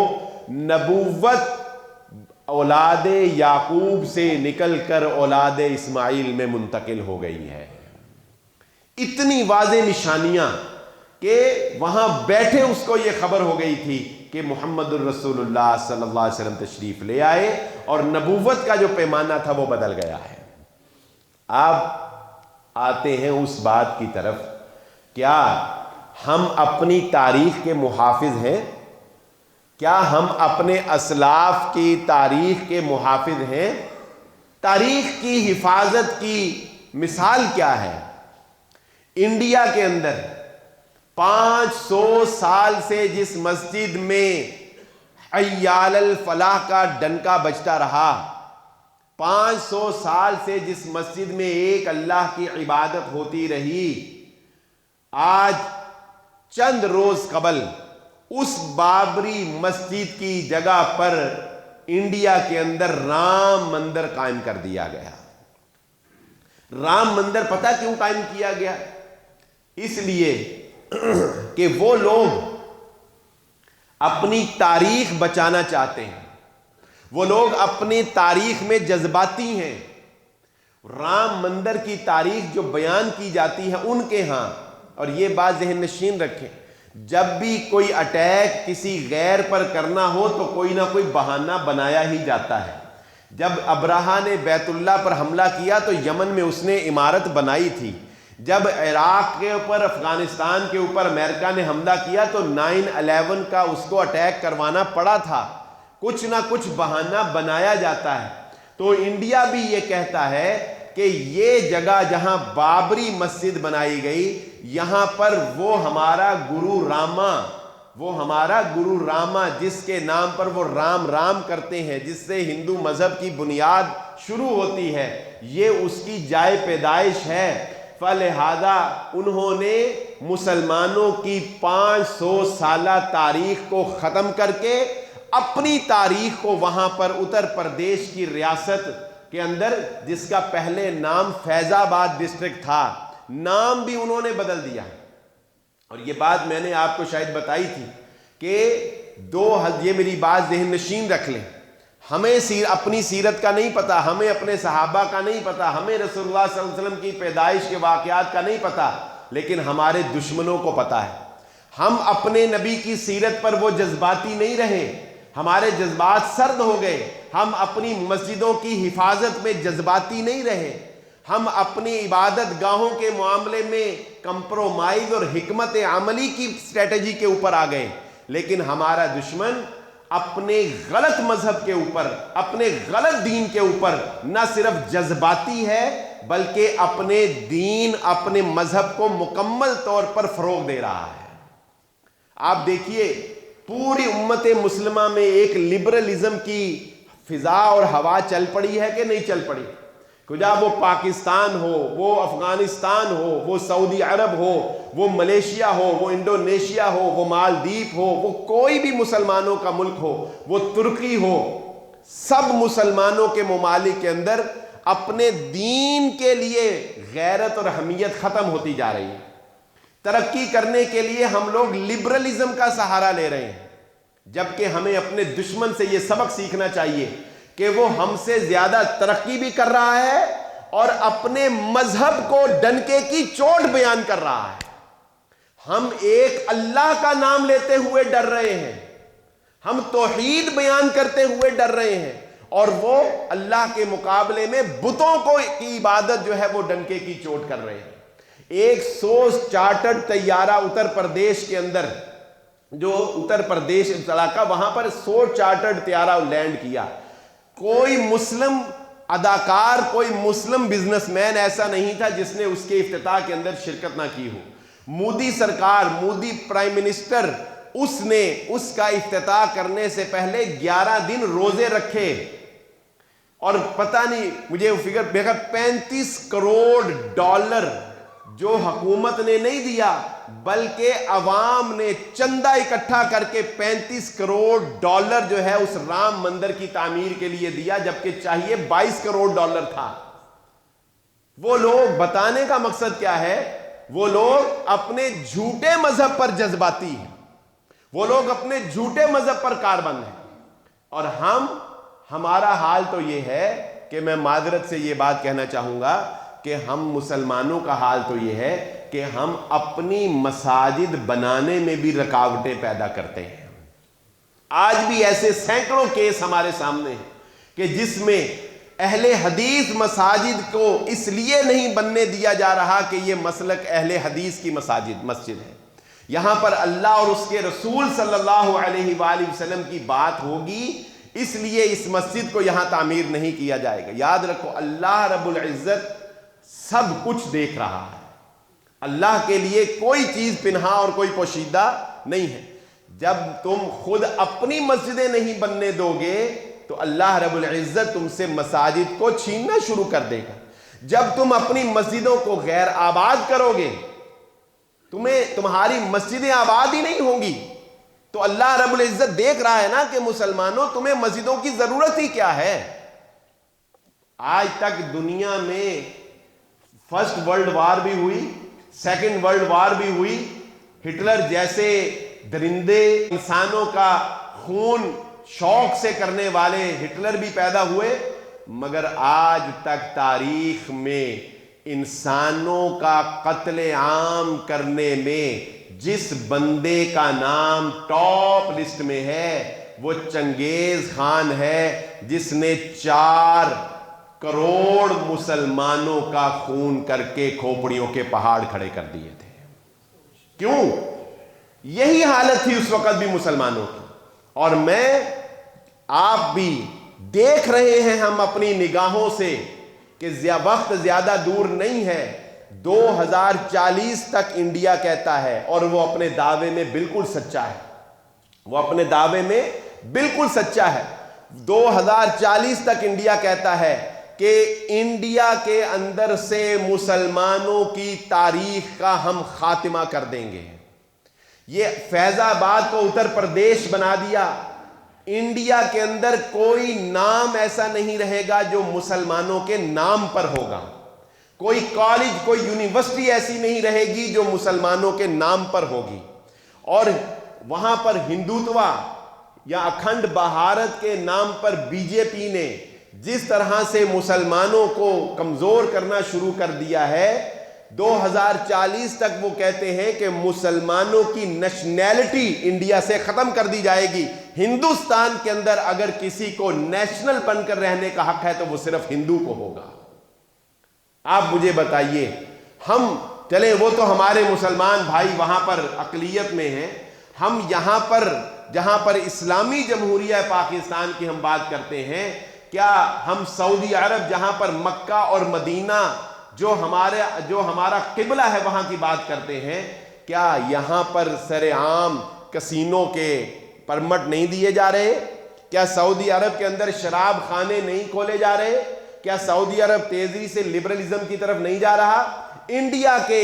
نبوت اولاد یعقوب سے نکل کر اولاد اسماعیل میں منتقل ہو گئی ہے۔ اتنی واضح نشانیاں کہ وہاں بیٹھے اس کو یہ خبر ہو گئی تھی کہ محمد الرسول اللہ صلی اللہ علیہ وسلم تشریف لے آئے اور نبوت کا جو پیمانہ تھا وہ بدل گیا ہے۔ آپ آتے ہیں اس بات کی طرف، کیا ہم اپنی تاریخ کے محافظ ہیں؟ کیا ہم اپنے اسلاف کی تاریخ کے محافظ ہیں؟ تاریخ کی حفاظت کی مثال کیا ہے؟ انڈیا کے اندر 500 سال سے جس مسجد میں حیال الفلاح کا ڈنکا بجتا رہا، 500 سال سے جس مسجد میں ایک اللہ کی عبادت ہوتی رہی، آج چند روز قبل اس بابری مسجد کی جگہ پر انڈیا کے اندر رام مندر قائم کر دیا گیا۔ رام مندر پتہ کیوں قائم کیا گیا؟ اس لیے کہ وہ لوگ اپنی تاریخ بچانا چاہتے ہیں، وہ لوگ اپنی تاریخ میں جذباتی ہیں۔ رام مندر کی تاریخ جو بیان کی جاتی ہے ان کے ہاں، اور یہ بات ذہن نشین رکھیں، جب بھی کوئی اٹیک کسی غیر پر کرنا ہو تو کوئی نہ کوئی بہانہ بنایا ہی جاتا ہے۔ جب ابراہا نے بیت اللہ پر حملہ کیا تو یمن میں اس نے عمارت بنائی تھی، جب عراق کے اوپر، افغانستان کے اوپر امریکہ نے حملہ کیا تو 9/11 کا اس کو اٹیک کروانا پڑا تھا، کچھ نہ کچھ بہانہ بنایا جاتا ہے۔ تو انڈیا بھی یہ کہتا ہے کہ یہ جگہ جہاں بابری مسجد بنائی گئی، یہاں پر وہ ہمارا گرو راما جس کے نام پر وہ رام رام کرتے ہیں، جس سے ہندو مذہب کی بنیاد شروع ہوتی ہے، یہ اس کی جائے پیدائش ہے۔ فلہذا انہوں نے مسلمانوں کی 500 سالہ تاریخ کو ختم کر کے اپنی تاریخ کو وہاں پر اتر پردیش کی ریاست کے اندر، جس کا پہلے نام فیض آباد ڈسٹرکٹ تھا، نام بھی انہوں نے بدل دیا۔ اور یہ بات میں نے آپ کو شاید بتائی تھی کہ یہ میری بات ذہن نشین رکھ لیں، ہمیں اپنی سیرت کا نہیں پتا، ہمیں اپنے صحابہ کا نہیں پتا، ہمیں رسول اللہ صلی اللہ علیہ وسلم کی پیدائش کے واقعات کا نہیں پتا، لیکن ہمارے دشمنوں کو پتا ہے۔ ہم اپنے نبی کی سیرت پر وہ جذباتی نہیں رہے، ہمارے جذبات سرد ہو گئے، ہم اپنی مسجدوں کی حفاظت میں جذباتی نہیں رہے، ہم اپنی عبادت گاہوں کے معاملے میں کمپرومائز اور حکمت عملی کی اسٹریٹجی کے اوپر آ گئے، لیکن ہمارا دشمن اپنے غلط مذہب کے اوپر، اپنے غلط دین کے اوپر نہ صرف جذباتی ہے بلکہ اپنے دین، اپنے مذہب کو مکمل طور پر فروغ دے رہا ہے۔ آپ دیکھیے پوری امت مسلمہ میں ایک لبرلزم کی فضا اور ہوا چل پڑی ہے کہ نہیں چل پڑی؟ کجا وہ پاکستان ہو، وہ افغانستان ہو، وہ سعودی عرب ہو، وہ ملیشیا ہو، وہ انڈونیشیا ہو، وہ مالدیپ ہو، وہ کوئی بھی مسلمانوں کا ملک ہو، وہ ترکی ہو، سب مسلمانوں کے ممالک کے اندر اپنے دین کے لیے غیرت اور حمیت ختم ہوتی جا رہی ہے۔ ترقی کرنے کے لیے ہم لوگ لبرلزم کا سہارا لے رہے ہیں، جبکہ ہمیں اپنے دشمن سے یہ سبق سیکھنا چاہیے کہ کہ وہ ہم سے زیادہ ترقی بھی کر رہا ہے اور اپنے مذہب کو ڈنکے کی چوٹ بیان کر رہا ہے۔ ہم ایک اللہ کا نام لیتے ہوئے ڈر رہے ہیں، ہم توحید بیان کرتے ہوئے ڈر رہے ہیں، اور وہ اللہ کے مقابلے میں بتوں کو کی عبادت جو ہے وہ ڈنکے کی چوٹ کر رہے ہیں۔ ایک 100 چارٹرڈ طیارہ اتر پردیش کے اندر، جو اتر پردیش علاقہ، وہاں پر 100 چارٹرڈ طیارہ لینڈ کیا۔ کوئی مسلم اداکار، کوئی مسلم بزنس مین ایسا نہیں تھا جس نے اس کے افتتاح کے اندر شرکت نہ کی ہو۔ مودی سرکار، مودی پرائم منسٹر، اس نے اس کا افتتاح کرنے سے پہلے 11 دن روزے رکھے، اور پتہ نہیں مجھے وہ فگر دیکھا، 35 کروڑ ڈالر جو حکومت نے نہیں دیا بلکہ عوام نے چندہ اکٹھا کر کے 35 کروڑ ڈالر جو ہے اس رام مندر کی تعمیر کے لیے دیا، جبکہ چاہیے 22 کروڑ ڈالر تھا۔ وہ لوگ، بتانے کا مقصد کیا ہے، وہ لوگ اپنے جھوٹے مذہب پر جذباتی ہیں، وہ لوگ اپنے جھوٹے مذہب پر کاربند ہیں، اور ہمارا حال تو یہ ہے کہ میں معذرت سے یہ بات کہنا چاہوں گا کہ ہم مسلمانوں کا حال تو یہ ہے کہ ہم اپنی مساجد بنانے میں بھی رکاوٹیں پیدا کرتے ہیں۔ آج بھی ایسے سینکڑوں کیس ہمارے سامنے ہیں کہ جس میں اہل حدیث مساجد کو اس لیے نہیں بننے دیا جا رہا کہ یہ مسلک اہل حدیث کی مسجد ہے، یہاں پر اللہ اور اس کے رسول صلی اللہ علیہ وآلہ وسلم کی بات ہوگی، اس لیے اس مسجد کو یہاں تعمیر نہیں کیا جائے گا۔ یاد رکھو، اللہ رب العزت سب کچھ دیکھ رہا ہے، اللہ کے لیے کوئی چیز پنہا اور کوئی پوشیدہ نہیں ہے۔ جب تم خود اپنی مسجدیں نہیں بننے دو گے تو اللہ رب العزت تم سے مساجد کو چھیننا شروع کر دے گا۔ جب تم اپنی مسجدوں کو غیر آباد کرو گے، تمہاری مسجدیں آباد ہی نہیں ہوں گی، تو اللہ رب العزت دیکھ رہا ہے نا کہ مسلمانوں تمہیں مسجدوں کی ضرورت ہی کیا ہے۔ آج تک دنیا میں فرسٹ ورلڈ وار بھی ہوئی، سیکنڈ ورلڈ وار بھی ہوئی، ہٹلر جیسے درندے، انسانوں کا خون شوق سے کرنے والے ہٹلر بھی پیدا ہوئے، مگر آج تک تاریخ میں انسانوں کا قتل عام کرنے میں جس بندے کا نام ٹاپ لسٹ میں ہے وہ چنگیز خان ہے، جس نے 4 کروڑ مسلمانوں کا خون کر کے کھوپڑیوں کے پہاڑ کھڑے کر دیے تھے۔ کیوں؟ یہی حالت تھی اس وقت بھی مسلمانوں کی، اور آپ بھی دیکھ رہے ہیں ہم اپنی نگاہوں سے کہ وقت زیادہ دور نہیں ہے، 2040 تک انڈیا کہتا ہے، اور وہ اپنے دعوے میں بالکل سچا ہے، وہ اپنے دعوے میں بالکل سچا ہے۔ 2040 تک انڈیا کہتا ہے کہ انڈیا کے اندر سے مسلمانوں کی تاریخ کا ہم خاتمہ کر دیں گے۔ یہ فیض آباد کو اتر پردیش بنا دیا، انڈیا کے اندر کوئی نام ایسا نہیں رہے گا جو مسلمانوں کے نام پر ہوگا، کوئی کالج، کوئی یونیورسٹی ایسی نہیں رہے گی جو مسلمانوں کے نام پر ہوگی، اور وہاں پر ہندوتوا یا اکھنڈ بھارت کے نام پر بی جے پی نے جس طرح سے مسلمانوں کو کمزور کرنا شروع کر دیا ہے، 2040 تک وہ کہتے ہیں کہ مسلمانوں کی نیشنلٹی انڈیا سے ختم کر دی جائے گی۔ ہندوستان کے اندر اگر کسی کو نیشنل بن کر رہنے کا حق ہے تو وہ صرف ہندو کو ہوگا۔ آپ مجھے بتائیے، ہم چلیں، وہ تو ہمارے مسلمان بھائی وہاں پر اقلیت میں ہیں، ہم یہاں پر جہاں پر اسلامی جمہوریہ پاکستان کی ہم بات کرتے ہیں، کیا ہم سعودی عرب جہاں پر مکہ اور مدینہ جو ہمارا قبلہ ہے وہاں کی بات کرتے ہیں، کیا یہاں پر سر عام کسینوں کے پرمٹ نہیں دیے جا رہے؟ کیا سعودی عرب کے اندر شراب خانے نہیں کھولے جا رہے؟ کیا سعودی عرب تیزی سے لبرلزم کی طرف نہیں جا رہا؟ انڈیا کے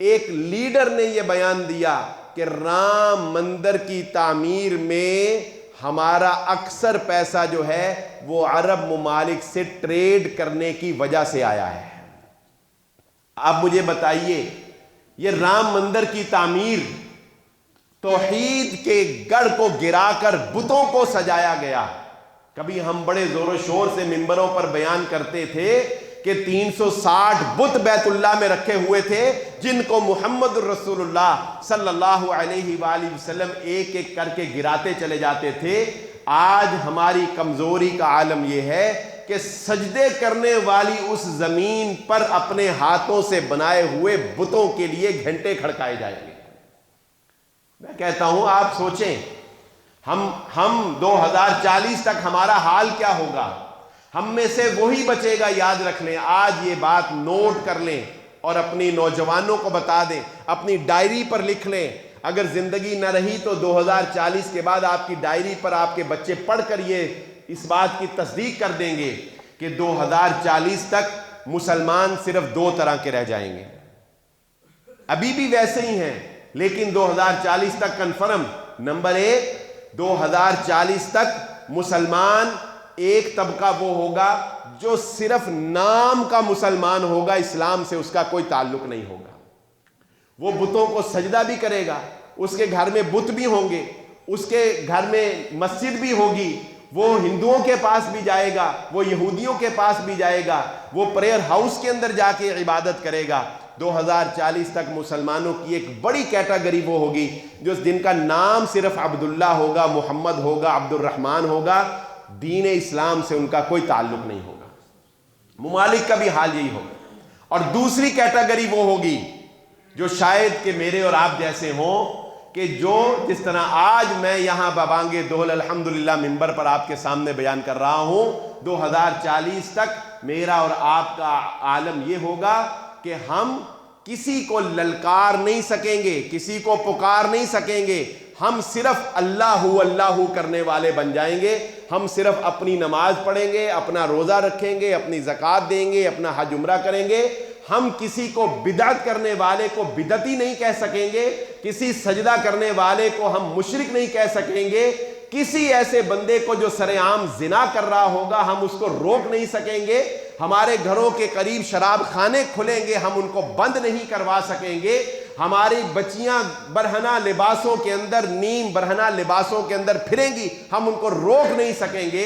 ایک لیڈر نے یہ بیان دیا کہ رام مندر کی تعمیر میں ہمارا اکثر پیسہ جو ہے وہ عرب ممالک سے ٹریڈ کرنے کی وجہ سے آیا ہے۔ اب مجھے بتائیے، یہ رام مندر کی تعمیر توحید کے گڑھ کو گرا کر بتوں کو سجایا گیا، کبھی ہم بڑے زور و شور سے منبروں پر بیان کرتے تھے کہ 360 بت بیت اللہ میں رکھے ہوئے تھے جن کو محمد الرسول اللہ صلی اللہ علیہ وآلہ وسلم ایک ایک کر کے گراتے چلے جاتے تھے۔ آج ہماری کمزوری کا عالم یہ ہے کہ سجدے کرنے والی اس زمین پر اپنے ہاتھوں سے بنائے ہوئے بتوں کے لیے گھنٹے کھڑکائے جائیں گے۔ میں کہتا ہوں آپ سوچیں، ہم 2040 تک ہمارا حال کیا ہوگا؟ ہم میں سے وہی بچے گا، یاد رکھ لیں، آج یہ بات نوٹ کر لیں اور اپنی نوجوانوں کو بتا دیں، اپنی ڈائری پر لکھ لیں۔ اگر زندگی نہ رہی تو 2040 کے بعد آپ کی ڈائری پر آپ کے بچے پڑھ کر یہ اس بات کی تصدیق کر دیں گے کہ 2040 تک مسلمان صرف 2 طرح کے رہ جائیں گے۔ ابھی بھی ویسے ہی ہیں، لیکن 2040 تک کنفرم۔ نمبر 1، 2040 تک مسلمان ایک طبقہ وہ ہوگا جو صرف نام کا مسلمان ہوگا، اسلام سے اس کا کوئی تعلق نہیں ہوگا۔ وہ بتوں کو سجدہ بھی کرے گا، اس کے گھر میں بت بھی ہوں گے، اس کے گھر میں مسجد بھی ہوگی، وہ ہندوؤں کے پاس بھی جائے گا، وہ یہودیوں کے پاس بھی جائے گا، وہ پریئر ہاؤس کے اندر جا کے عبادت کرے گا۔ 2040 تک مسلمانوں کی ایک بڑی کیٹیگری وہ ہوگی جو جن کا نام صرف عبداللہ ہوگا، محمد ہوگا، عبد الرحمن ہوگا، دین اسلام سے ان کا کوئی تعلق نہیں ہوگا۔ ممالک کا بھی حال یہی ہوگا۔ اور دوسری کیٹیگری وہ ہوگی جو شاید کہ میرے اور آپ جیسے ہوں، کہ جو جس طرح آج میں یہاں ببانگ دہل الحمدللہ منبر پر آپ کے سامنے بیان کر رہا ہوں، 2040 تک میرا اور آپ کا عالم یہ ہوگا کہ ہم کسی کو للکار نہیں سکیں گے، کسی کو پکار نہیں سکیں گے، ہم صرف اللہ اللہ کرنے والے بن جائیں گے۔ ہم صرف اپنی نماز پڑھیں گے، اپنا روزہ رکھیں گے، اپنی زکوٰۃ دیں گے، اپنا حج عمرہ کریں گے۔ ہم کسی کو بدعت کرنے والے کو بدعتی نہیں کہہ سکیں گے، کسی سجدہ کرنے والے کو ہم مشرک نہیں کہہ سکیں گے، کسی ایسے بندے کو جو سر عام زنا کر رہا ہوگا ہم اس کو روک نہیں سکیں گے۔ ہمارے گھروں کے قریب شراب خانے کھلیں گے، ہم ان کو بند نہیں کروا سکیں گے۔ ہماری بچیاں برہنہ لباسوں کے اندر، نیم برہنہ لباسوں کے اندر پھریں گی، ہم ان کو روک نہیں سکیں گے۔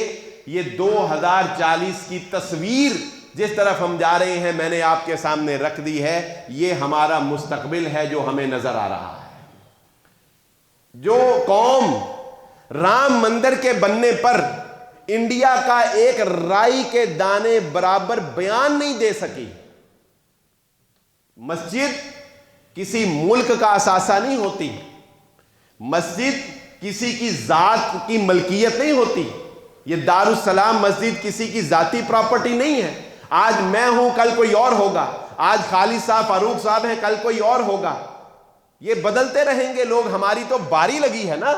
یہ 2040 کی تصویر جس طرف ہم جا رہے ہیں میں نے آپ کے سامنے رکھ دی ہے، یہ ہمارا مستقبل ہے جو ہمیں نظر آ رہا ہے۔ جو قوم رام مندر کے بننے پر انڈیا کا ایک رائی کے دانے برابر بیان نہیں دے سکی، مسجد کسی ملک کا اثاثہ نہیں ہوتی، مسجد کسی کی ذات کی ملکیت نہیں ہوتی، یہ دارالسلام مسجد کسی کی ذاتی پراپرٹی نہیں ہے۔ آج میں ہوں، کل کوئی اور ہوگا، آج خالد صاحب، فاروق صاحب ہیں، کل کوئی اور ہوگا، یہ بدلتے رہیں گے لوگ۔ ہماری تو باری لگی ہے نا،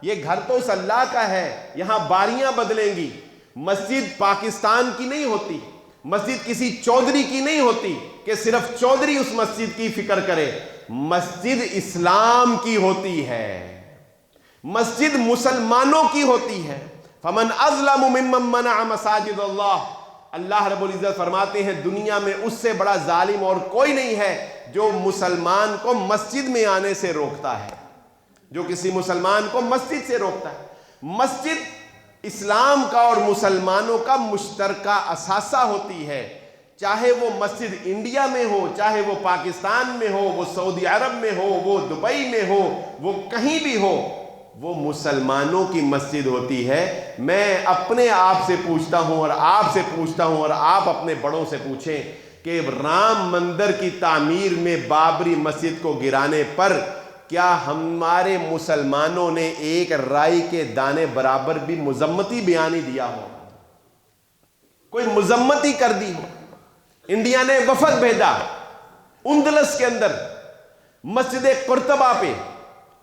یہ گھر تو اس اللہ کا ہے، یہاں باریاں بدلیں گی۔ مسجد پاکستان کی نہیں ہوتی، مسجد کسی چودھری کی نہیں ہوتی کہ صرف چودھری اس مسجد کی فکر کرے، مسجد اسلام کی ہوتی ہے، مسجد مسلمانوں کی ہوتی ہے۔ فمن اظلم ممن منع مساجد اللہ، اللہ رب العزت فرماتے ہیں دنیا میں اس سے بڑا ظالم اور کوئی نہیں ہے جو مسلمان کو مسجد میں آنے سے روکتا ہے، جو کسی مسلمان کو مسجد سے روکتا ہے۔ مسجد اسلام کا اور مسلمانوں کا مشترکہ اثاثہ ہوتی ہے، چاہے وہ مسجد انڈیا میں ہو، چاہے وہ پاکستان میں ہو، وہ سعودی عرب میں ہو، وہ دبئی میں ہو، وہ کہیں بھی ہو، وہ مسلمانوں کی مسجد ہوتی ہے۔ میں اپنے آپ سے پوچھتا ہوں اور آپ سے پوچھتا ہوں اور آپ اپنے بڑوں سے پوچھیں کہ رام مندر کی تعمیر میں بابری مسجد کو گرانے پر کیا ہمارے مسلمانوں نے ایک رائی کے دانے برابر بھی مذمتی بیانی دیا ہو، کوئی مذمتی کر دی ہو؟ انڈیا نے وفد بھیجا اندلس کے اندر، مسجد قرطبہ پہ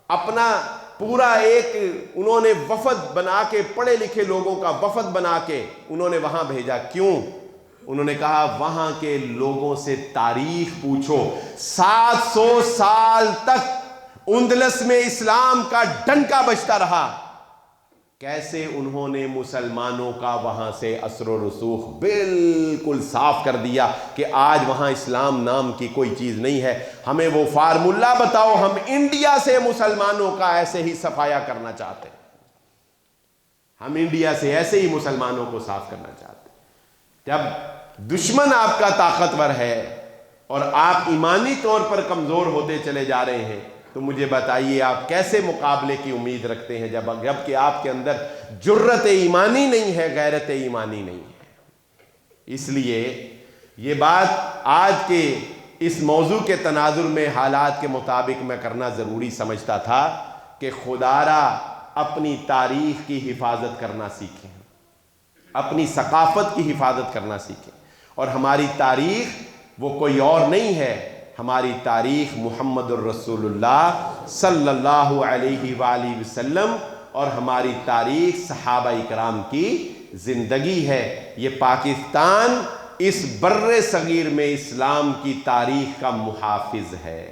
اپنا پورا ایک انہوں نے وفد بنا کے، پڑھے لکھے لوگوں کا وفد بنا کے انہوں نے وہاں بھیجا۔ کیوں؟ انہوں نے کہا وہاں کے لوگوں سے تاریخ پوچھو، 700 سال تک اندلس میں اسلام کا ڈنکا بجتا رہا، کیسے انہوں نے مسلمانوں کا وہاں سے اثر و رسوخ بالکل صاف کر دیا کہ آج وہاں اسلام نام کی کوئی چیز نہیں ہے۔ ہمیں وہ فارمولہ بتاؤ، ہم انڈیا سے مسلمانوں کا ایسے ہی صفایا کرنا چاہتے ہیں۔ ہم انڈیا سے ایسے ہی مسلمانوں کو صاف کرنا چاہتے ہیں۔ جب دشمن آپ کا طاقتور ہے اور آپ ایمانی طور پر کمزور ہوتے چلے جا رہے ہیں، تو مجھے بتائیے آپ کیسے مقابلے کی امید رکھتے ہیں جب کہ آپ کے اندر جرأت ایمانی نہیں ہے، غیرت ایمانی نہیں ہے۔ اس لیے یہ بات آج کے اس موضوع کے تناظر میں حالات کے مطابق میں کرنا ضروری سمجھتا تھا کہ خدا را اپنی تاریخ کی حفاظت کرنا سیکھیں، اپنی ثقافت کی حفاظت کرنا سیکھیں، اور ہماری تاریخ وہ کوئی اور نہیں ہے، ہماری تاریخ محمد الرسول اللہ صلی اللہ علیہ وآلہ وسلم اور ہماری تاریخ صحابہ اکرام کی زندگی ہے۔ یہ پاکستان اس بر صغیر میں اسلام کی تاریخ کا محافظ ہے۔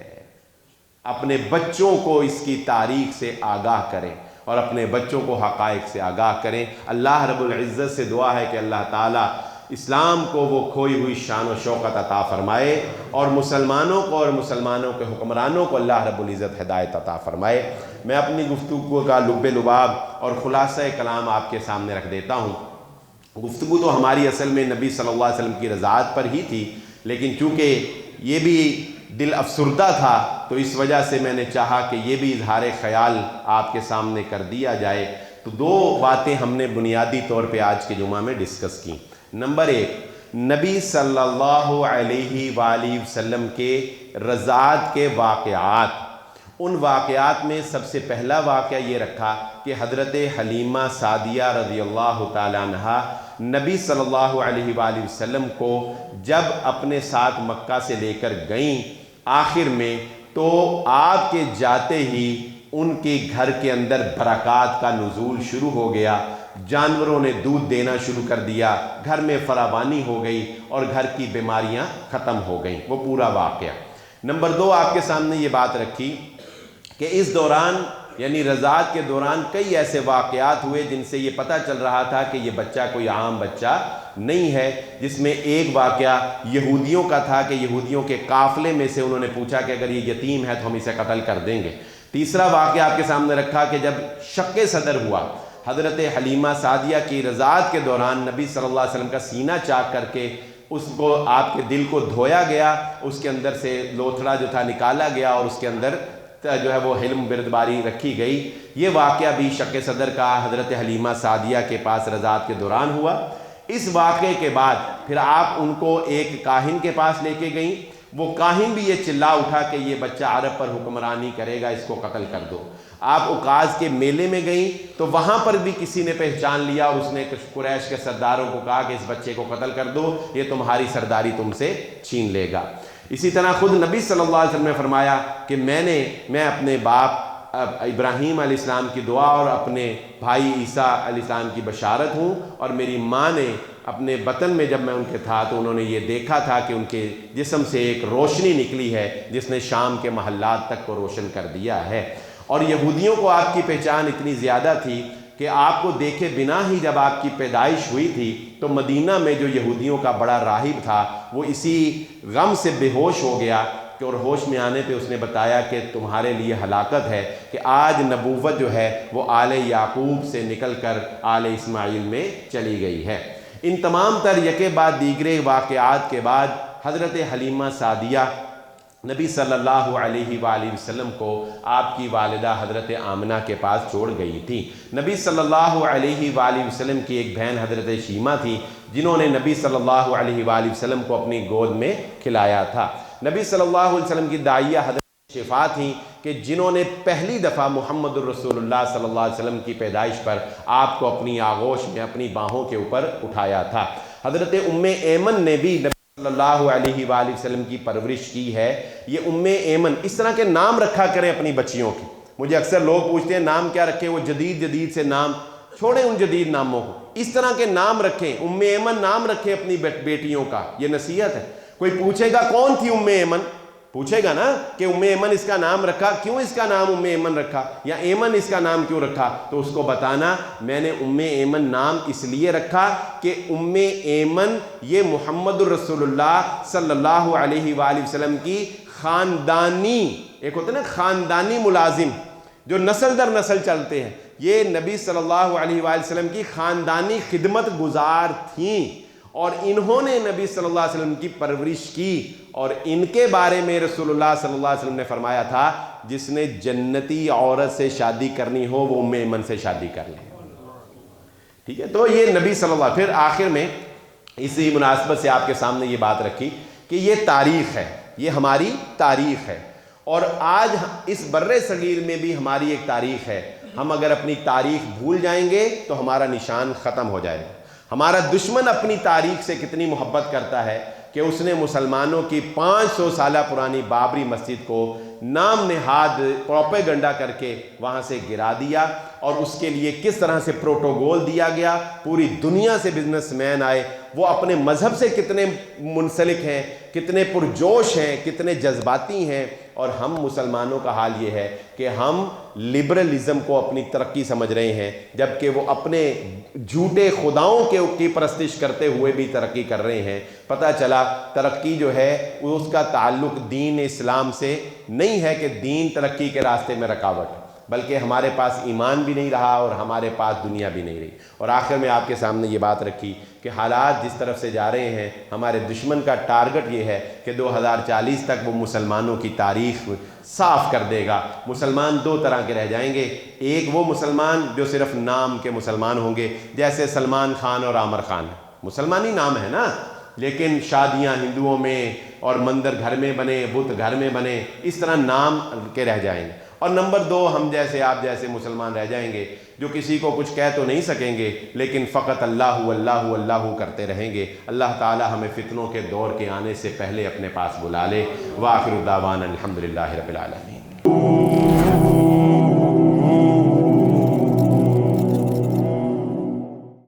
اپنے بچوں کو اس کی تاریخ سے آگاہ کریں اور اپنے بچوں کو حقائق سے آگاہ کریں۔ اللہ رب العزت سے دعا ہے کہ اللہ تعالیٰ اسلام کو وہ کھوئی ہوئی شان و شوکت عطا فرمائے، اور مسلمانوں کو اور مسلمانوں کے حکمرانوں کو اللہ رب العزت ہدایت عطا فرمائے۔ میں اپنی گفتگو کا لب لباب اور خلاصہ کلام آپ کے سامنے رکھ دیتا ہوں۔ گفتگو تو ہماری اصل میں نبی صلی اللہ علیہ وسلم کی رضاعت پر ہی تھی، لیکن چونکہ یہ بھی دل افسردہ تھا تو اس وجہ سے میں نے چاہا کہ یہ بھی اظہار خیال آپ کے سامنے کر دیا جائے۔ تو دو باتیں ہم نے بنیادی طور پہ آج کے جمعہ میں ڈسکس کی۔ نمبر ایک، نبی صلی اللہ علیہ وآلہ وسلم کے رضاعت کے واقعات۔ ان واقعات میں سب سے پہلا واقعہ یہ رکھا کہ حضرت حلیمہ سعدیہ رضی اللہ تعالیٰ عنہا نبی صلی اللہ علیہ وآلہ وسلم کو جب اپنے ساتھ مکہ سے لے کر گئیں آخر میں، تو آپ کے جاتے ہی ان کے گھر کے اندر برکات کا نزول شروع ہو گیا، جانوروں نے دودھ دینا شروع کر دیا، گھر میں فراوانی ہو گئی اور گھر کی بیماریاں ختم ہو گئیں۔ وہ پورا واقعہ۔ نمبر دو، آپ کے سامنے یہ بات رکھی کہ اس دوران یعنی رضاعت کے دوران کئی ایسے واقعات ہوئے جن سے یہ پتہ چل رہا تھا کہ یہ بچہ کوئی عام بچہ نہیں ہے، جس میں ایک واقعہ یہودیوں کا تھا کہ یہودیوں کے قافلے میں سے انہوں نے پوچھا کہ اگر یہ یتیم ہے تو ہم اسے قتل کر دیں گے۔ تیسرا واقعہ آپ کے سامنے رکھا کہ جب شق صدر ہوا، حضرت حلیمہ سعدیہ کی رضاعت کے دوران نبی صلی اللہ علیہ وسلم کا سینہ چاک کر کے اس کو آپ کے دل کو دھویا گیا، اس کے اندر سے لوتھڑا جو تھا نکالا گیا اور اس کے اندر جو ہے وہ حلم بردباری رکھی گئی۔ یہ واقعہ بھی شق صدر کا حضرت حلیمہ سعدیہ کے پاس رضاعت کے دوران ہوا۔ اس واقعے کے بعد پھر آپ ان کو ایک کاہن کے پاس لے کے گئیں، وہ کاہن بھی یہ چلا اٹھا کہ یہ بچہ عرب پر حکمرانی کرے گا، اس کو قتل کر دو۔ آپ عکاظ کے میلے میں گئیں تو وہاں پر بھی کسی نے پہچان لیا اور اس نے قریش کے سرداروں کو کہا کہ اس بچے کو قتل کر دو، یہ تمہاری سرداری تم سے چھین لے گا۔ اسی طرح خود نبی صلی اللہ علیہ وسلم نے فرمایا کہ میں اپنے باپ ابراہیم علیہ السلام کی دعا اور اپنے بھائی عیسیٰ علیہ السلام کی بشارت ہوں، اور میری ماں نے اپنے بطن میں جب میں ان کے تھا تو انہوں نے یہ دیکھا تھا کہ ان کے جسم سے ایک روشنی نکلی ہے جس نے شام کے محلات تک کو روشن کر دیا ہے۔ اور یہودیوں کو آپ کی پہچان اتنی زیادہ تھی کہ آپ کو دیکھے بنا ہی جب آپ کی پیدائش ہوئی تھی تو مدینہ میں جو یہودیوں کا بڑا راہب تھا وہ اسی غم سے بے ہوش ہو گیا کہ اور ہوش میں آنے پہ اس نے بتایا کہ تمہارے لیے ہلاکت ہے کہ آج نبوت جو ہے وہ آل یعقوب سے نکل کر آل اسماعیل میں چلی گئی ہے۔ ان تمام تر یکے بعد دیگرے واقعات کے بعد حضرت حلیمہ سعدیہ نبی صلی اللہ علیہ وآلہ وسلم کو آپ کی والدہ حضرت آمنہ کے پاس چھوڑ گئی تھی۔ نبی صلی اللہ علیہ وآلہ وسلم کی ایک بہن حضرت شیمہ تھی جنہوں نے نبی صلی اللہ علیہ وآلہ وسلم کو اپنی گود میں کھلایا تھا۔ نبی صلی اللہ علیہ وسلم کی داعیہ حضرت شفا تھیں کہ جنہوں نے پہلی دفعہ محمد الرسول اللہ صلی اللہ علیہ وسلم کی پیدائش پر آپ کو اپنی آغوش میں اپنی باہوں کے اوپر اٹھایا تھا۔ حضرت ایمن نے بھی نبی صلی اللہ علیہ وآلہ وسلم کی پرورش کی ہے۔ یہ ایمن، اس طرح کے نام رکھا کریں اپنی بچیوں کے۔ مجھے اکثر لوگ پوچھتے ہیں نام کیا رکھیں، وہ جدید سے نام چھوڑیں، ان جدید ناموں کو اس طرح کے نام رکھیں۔ ایمن نام رکھیں اپنی بیٹیوں کا، یہ نصیحت ہے۔ کوئی پوچھے گا کون تھی ایمن، پوچھے گا نا کہ ایمن اس کا نام رکھا کیوں، اس کا نام ایمن رکھا یا ایمن اس کا نام کیوں رکھا، تو اس کو بتانا میں نے ایمن نام اس لیے رکھا کہ ایمن یہ محمد الرسول اللہ صلی اللہ علیہ وآلہ وسلم کی خاندانی، ایک ہوتا ہے نا خاندانی ملازم جو نسل در نسل چلتے ہیں، یہ نبی صلی اللہ علیہ وآلہ وسلم کی خاندانی خدمت گزار تھیں اور انہوں نے نبی صلی اللہ علیہ وسلم کی پرورش کی، اور ان کے بارے میں رسول اللہ صلی اللہ علیہ وسلم نے فرمایا تھا جس نے جنتی عورت سے شادی کرنی ہو وہ ام ایمن سے شادی کر لے۔ ٹھیک ہے، تو یہ نبی صلی اللہ، پھر آخر میں اسی مناسبت سے آپ کے سامنے یہ بات رکھی کہ یہ تاریخ ہے، یہ ہماری تاریخ ہے، اور آج اس بر صغیر میں بھی ہماری ایک تاریخ ہے۔ ہم اگر اپنی تاریخ بھول جائیں گے تو ہمارا نشان ختم ہو جائے گا۔ ہمارا دشمن اپنی تاریخ سے کتنی محبت کرتا ہے کہ اس نے مسلمانوں کی 500 سالہ پرانی بابری مسجد کو نام نہاد پروپیگنڈا کر کے وہاں سے گرا دیا، اور اس کے لیے کس طرح سے پروٹوکول دیا گیا، پوری دنیا سے بزنس مین آئے، وہ اپنے مذہب سے کتنے منسلک ہیں، کتنے پرجوش ہیں، کتنے جذباتی ہیں، اور ہم مسلمانوں کا حال یہ ہے کہ ہم لبرلزم کو اپنی ترقی سمجھ رہے ہیں، جبکہ وہ اپنے جھوٹے خداؤں کی پرستش کرتے ہوئے بھی ترقی کر رہے ہیں۔ پتہ چلا ترقی جو ہے اس کا تعلق دین اسلام سے نہیں ہے کہ دین ترقی کے راستے میں رکاوٹ ہے، بلکہ ہمارے پاس ایمان بھی نہیں رہا اور ہمارے پاس دنیا بھی نہیں رہی۔ اور آخر میں آپ کے سامنے یہ بات رکھی کہ حالات جس طرف سے جا رہے ہیں، ہمارے دشمن کا ٹارگٹ یہ ہے کہ 2040 تک وہ مسلمانوں کی تاریخ صاف کر دے گا۔ مسلمان دو طرح کے رہ جائیں گے، ایک وہ مسلمان جو صرف نام کے مسلمان ہوں گے، جیسے سلمان خان اور عامر خان، مسلمانی نام ہے نا، لیکن شادیاں ہندوؤں میں اور مندر گھر میں بنے، بت گھر میں بنے، اس طرح نام کے رہ جائیں گے۔ اور نمبر دو، ہم جیسے آپ جیسے مسلمان رہ جائیں گے جو کسی کو کچھ کہہ تو نہیں سکیں گے لیکن فقط اللہ اللہ اللہ کرتے رہیں گے۔ اللہ تعالی ہمیں فتنوں کے دور کے آنے سے پہلے اپنے پاس بلا لے۔ وآخر دعوانا الحمدللہ رب العالمین۔